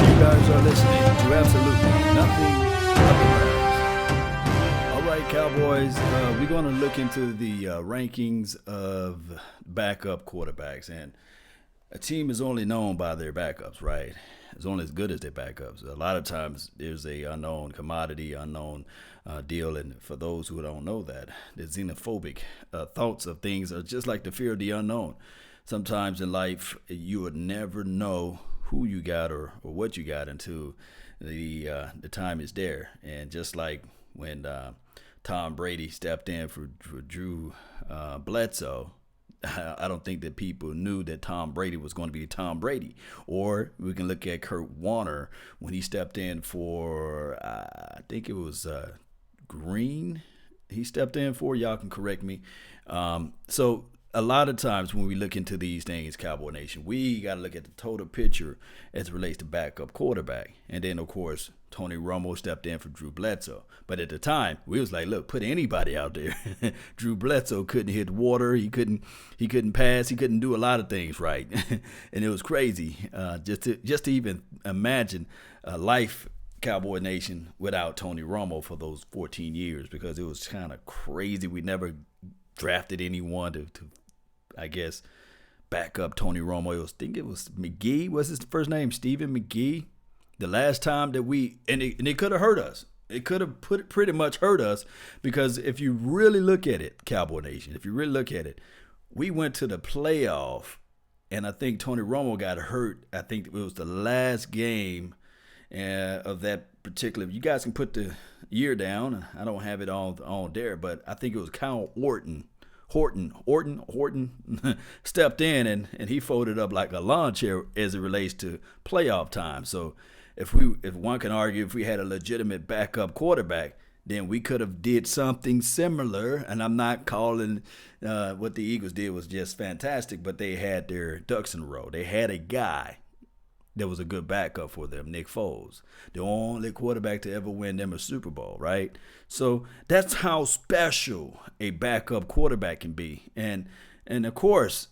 You guys are listening to absolutely nothing but the Bears. All right, Cowboys, we're going to look into the rankings of backup quarterbacks. And a team is only known by their backups, right? It's only as good as their backups. A lot of times there's a unknown commodity, unknown deal. And for those who don't know that, the xenophobic thoughts of things are just like the fear of the unknown. Sometimes in life, you would never know who you got or what you got until the time is there. And just like when Tom Brady stepped in for Drew Bledsoe, I don't think that people knew that Tom Brady was going to be Tom Brady. Or we can look at Kurt Warner when he stepped in for, I think it was Green. He stepped in for, y'all can correct me. So a lot of times when we look into these things, Cowboy Nation, we got to look at the total picture as it relates to backup quarterback. And then, of course, Tony Romo stepped in for Drew Bledsoe. But at the time, we was like, look, put anybody out there. Drew Bledsoe couldn't hit water. He couldn't pass. He couldn't do a lot of things right. And it was crazy just to even imagine life, Cowboy Nation, without Tony Romo for those 14 years, because it was kind of crazy. We never drafted anyone to I guess, back up Tony Romo. I think it was McGee. What's his first name? Stephen McGee. The last time that and it could have hurt us. It could have pretty much hurt us, because if you really look at it, Cowboy Nation, if you really look at it, we went to the playoff, and I think Tony Romo got hurt. I think it was the last game of that particular. You guys can put the year down. I don't have it on there, but I think it was Kyle Horton stepped in and he folded up like a lawn chair as it relates to playoff time. So if one can argue, if we had a legitimate backup quarterback, then we could have did something similar. And I'm not calling what the Eagles did was just fantastic, but they had their ducks in a row. They had a guy that was a good backup for them, Nick Foles, the only quarterback to ever win them a Super Bowl, right? So that's how special a backup quarterback can be. And of course,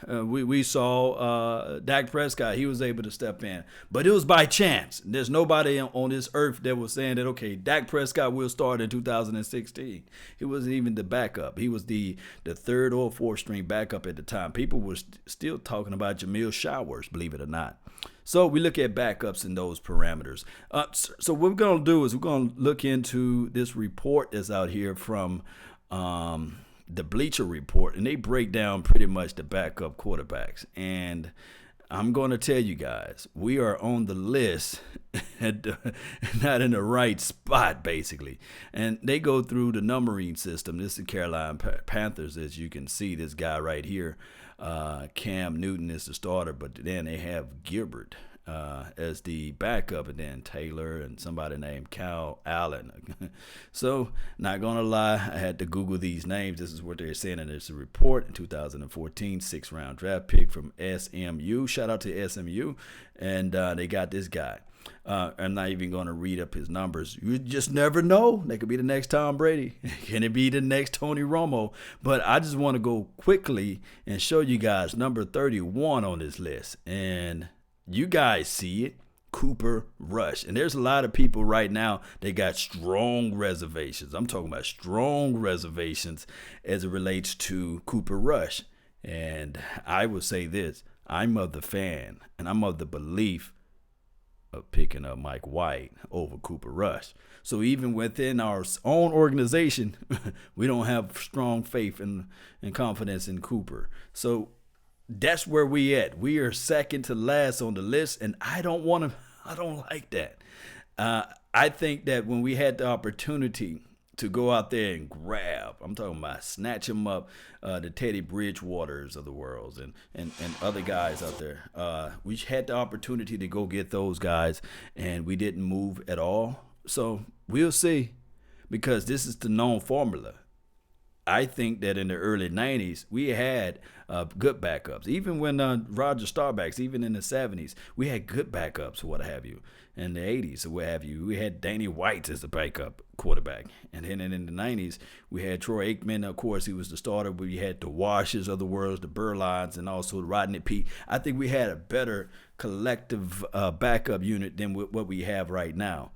we saw Dak Prescott. He was able to step in, but it was by chance. There's nobody on this earth that was saying that, okay, Dak Prescott will start in 2016. He wasn't even the backup. He was the third or fourth string backup at the time. People were still talking about Jamil Showers, believe it or not. So we look at backups in those parameters. So what we're going to do is we're going to look into this report that's out here from the Bleacher Report, and they break down pretty much the backup quarterbacks. And I'm going to tell you guys, we are on the list, not in the right spot, basically. And they go through the numbering system. This is Carolina Panthers, as you can see, this guy right here. Cam Newton is the starter, but then they have Gilbert as the backup, and then Taylor and somebody named Cal Allen. So, not going to lie, I had to Google these names. This is what they're saying in this report. In 2014, 6th-round draft pick from SMU. Shout out to SMU. And they got this guy. I'm not even going to read up his numbers. You just never know. They could be the next Tom Brady. Can it be the next Tony Romo? But I just want to go quickly and show you guys number 31 on this list. And you guys see it, Cooper Rush. And there's a lot of people right now that got strong reservations. I'm talking about strong reservations as it relates to Cooper Rush. And I will say this. I'm of the fan, and I'm of the belief of picking up Mike White over Cooper Rush. So even within our own organization, we don't have strong faith and confidence in Cooper. So that's where we at. We are second to last on the list, and I don't like that. I think that when we had the opportunity to go out there and grab, I'm talking about snatch him up, the Teddy Bridgewaters of the world and other guys out there. We had the opportunity to go get those guys, and we didn't move at all. So we'll see, because this is the known formula. I think that in the early 90s, we had good backups. Even when Roger Staubach's, even in the 70s, we had good backups, what have you. In the 80s, or what have you, we had Danny White as the backup quarterback. And then in the 90s, we had Troy Aikman. Of course, he was the starter. We had the Washes of the world, the Burlines, and also Rodney Peete. I think we had a better collective backup unit than what we have right now.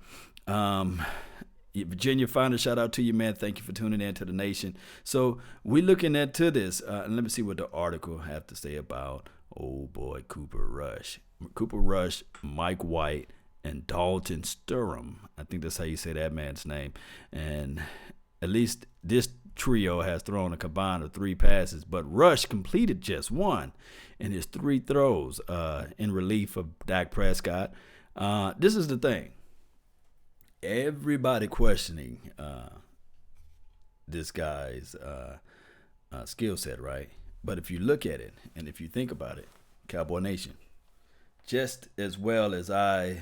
Virginia Finder, shout out to you, man. Thank you for tuning in to the nation. So we're looking into this, and let me see what the article have to say about, oh boy, Cooper Rush. Cooper Rush, Mike White, and Dalton Sturm. I think that's how you say that man's name. And at least this trio has thrown a combined of 3 passes, but Rush completed just 1 in his 3 throws in relief of Dak Prescott. This is the thing. Everybody questioning this guy's skill set, right? But if you look at it and if you think about it, Cowboy Nation, just as well as I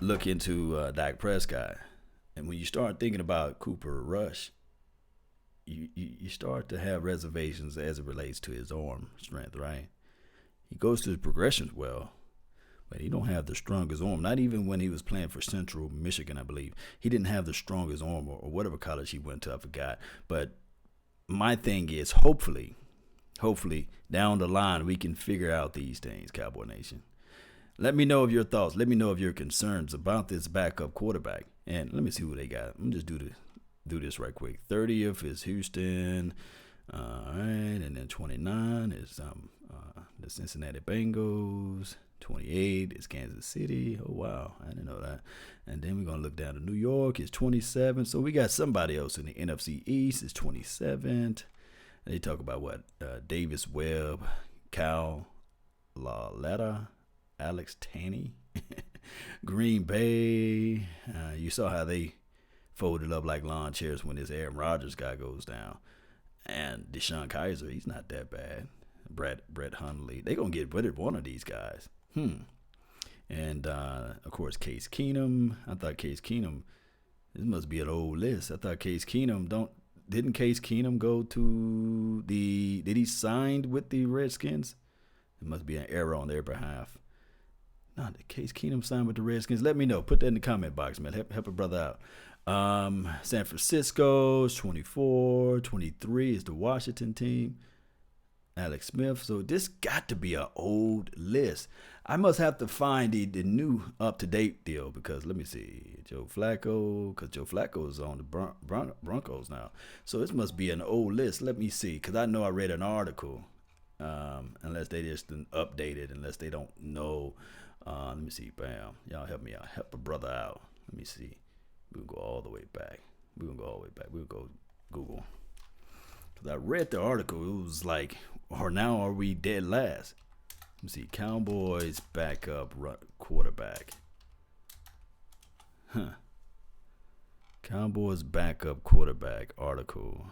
look into Dak Prescott, and when you start thinking about Cooper Rush, you start to have reservations as it relates to his arm strength, right? He goes through his progressions well, but he don't have the strongest arm. Not even when he was playing for Central Michigan, I believe. He didn't have the strongest arm, or whatever college he went to, I forgot. But my thing is, hopefully, down the line, we can figure out these things, Cowboy Nation. Let me know of your thoughts. Let me know of your concerns about this backup quarterback. And let me see who they got. Let me just do this right quick. 30th is Houston. All right. And then 29 is the Cincinnati Bengals. 28 is Kansas City. Oh, wow. I didn't know that. And then we're going to look down to New York. It's 27. So we got somebody else in the NFC East. It's 27th. They talk about what? Davis Webb, Cal Lauletta, Alex Tanney, Green Bay. You saw how they folded up like lawn chairs when this Aaron Rodgers guy goes down. And Deshaun Kaiser, he's not that bad. Brett Hundley. They're going to get rid of one of these guys. And, of course, Case Keenum. I thought Case Keenum, this must be an old list. I thought Case Keenum didn't Case Keenum go to did he sign with the Redskins? There must be an error on their behalf. No, did Case Keenum sign with the Redskins? Let me know. Put that in the comment box, man. Help a brother out. San Francisco is 24. 23 is the Washington team. Alex Smith. So this got to be an old list. I must have to find the new up-to-date deal because let me see. Joe Flacco, because Joe Flacco is on the Broncos now. So this must be an old list. Let me see, because I know I read an article, unless they just didn't update it, unless they don't know. Let me see. Bam. Y'all help me out. Help a brother out. Let me see. We'll go all the way back. We'll go Google. Because I read the article. It was like, or now are we dead last? Let me see. Cowboys backup quarterback. Cowboys backup quarterback article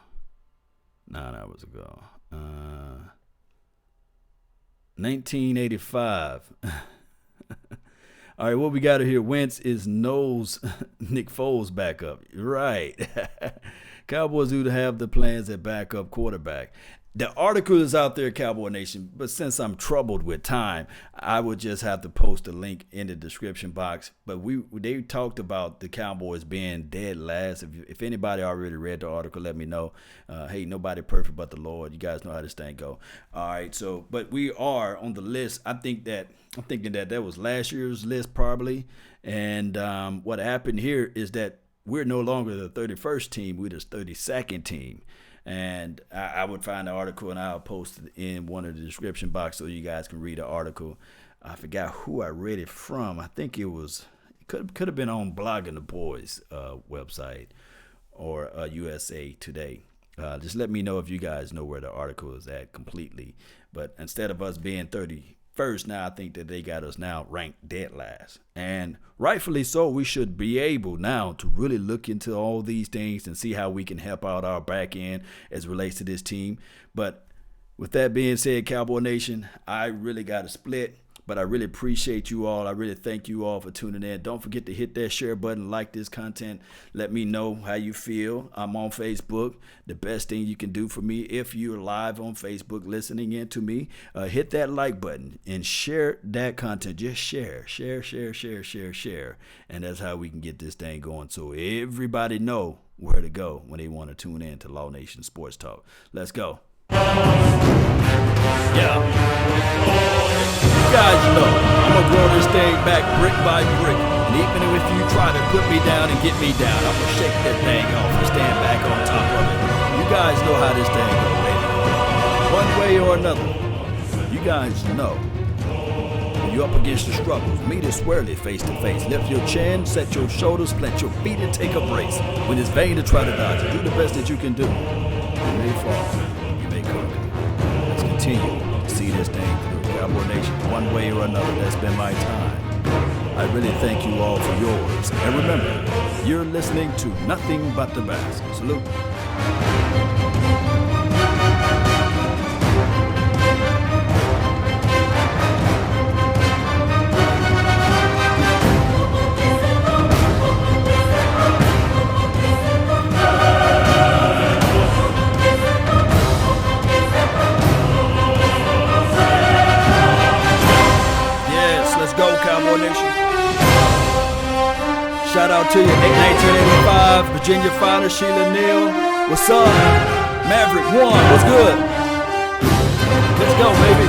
9 hours ago. 1985. All right, what we got here? Wentz is Knowles, Nick Foles backup. Right. Cowboys do have the plans at backup quarterback. The article is out there, Cowboy Nation, but since I'm troubled with time, I would just have to post a link in the description box. But they talked about the Cowboys being dead last. If anybody already read the article, let me know. Hey, nobody perfect but the Lord. You guys know how this thing go. All right, so but we are on the list. I'm thinking that was last year's list probably. And what happened here is that we're no longer the 31st team. We're the 32nd team. And I would find the article and I'll post it in one of the description box so you guys can read the article. I forgot who I read it from. I think it could have been on Blogging the Boys website or USA Today. Just let me know if you guys know where the article is at completely. But instead of us being 31st, now I think that they got us now ranked dead last. And rightfully so, we should be able now to really look into all these things and see how we can help out our back end as it relates to this team. But with that being said, Cowboy Nation, I really got to split. But I really appreciate you all. I really thank you all for tuning in. Don't forget to hit that share button, like this content. Let me know how you feel. I'm on Facebook. The best thing you can do for me, if you're live on Facebook listening in to me, hit that like button and share that content. Just share. And that's how we can get this thing going so everybody know where to go when they want to tune in to Law Nation Sports Talk. Let's go. Yeah. You guys know I'm going to grow this thing back brick by brick. And even if you try to put me down and get me down, I'm going to shake that thing off and stand back on top of it. You guys know how this thing goes, baby. One way or another. You guys know. When you're up against the struggles, meet it squarely face to face. Lift your chin, set your shoulders, plant your feet, and take a brace. When it's vain to try to dodge it, do the best that you can do. You may fall. You may conquer. Let's continue to see this thing through. Cowboy Nation, one way or another, that's been my time. I really thank you all for yours. And remember, you're listening to nothing but the best. Salute. Shout out to you, 1985, Virginia Finer, Sheila Neal. What's up? Maverick 1, what's good? Let's go, baby.